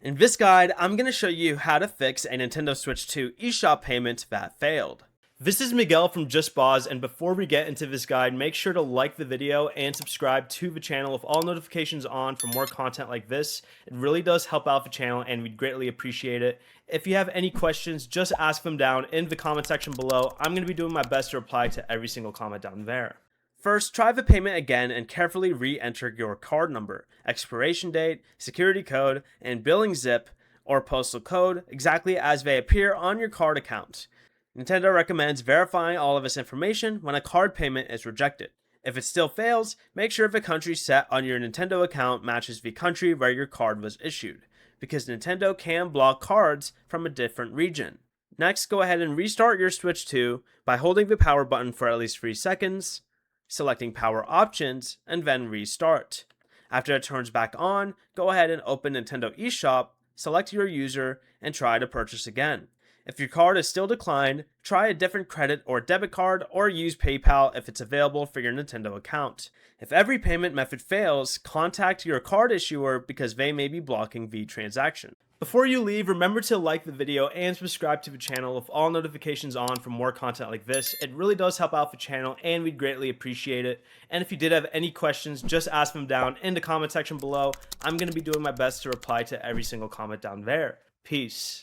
In this guide, I'm going to show you how to fix a Nintendo Switch 2 eShop payment that failed. This is Miguel from Just Pause, and before we get into this guide, make sure to like the video and subscribe to the channel with all notifications on for more content like this. It really does help out the channel and we'd greatly appreciate it. If you have any questions, just ask them down in the comment section below. I'm going to be doing my best to reply to every single comment down there. First, try the payment again and carefully re-enter your card number, expiration date, security code, and billing zip or postal code exactly as they appear on your card account. Nintendo recommends verifying all of this information when a card payment is rejected. If it still fails, make sure the country set on your Nintendo account matches the country where your card was issued, because Nintendo can block cards from a different region. Next, go ahead and restart your Switch 2 by holding the power button for at least 3 seconds, selecting power options, and then restart. After it turns back on, go ahead and open Nintendo eShop, select your user, and try to purchase again. If your card is still declined, try a different credit or debit card or use PayPal if it's available for your Nintendo account. If every payment method fails, contact your card issuer because they may be blocking the transaction. Before you leave, remember to like the video and subscribe to the channel with all notifications on for more content like this. It really does help out the channel and we'd greatly appreciate it. And if you did have any questions, just ask them down in the comment section below. I'm going to be doing my best to reply to every single comment down there. Peace.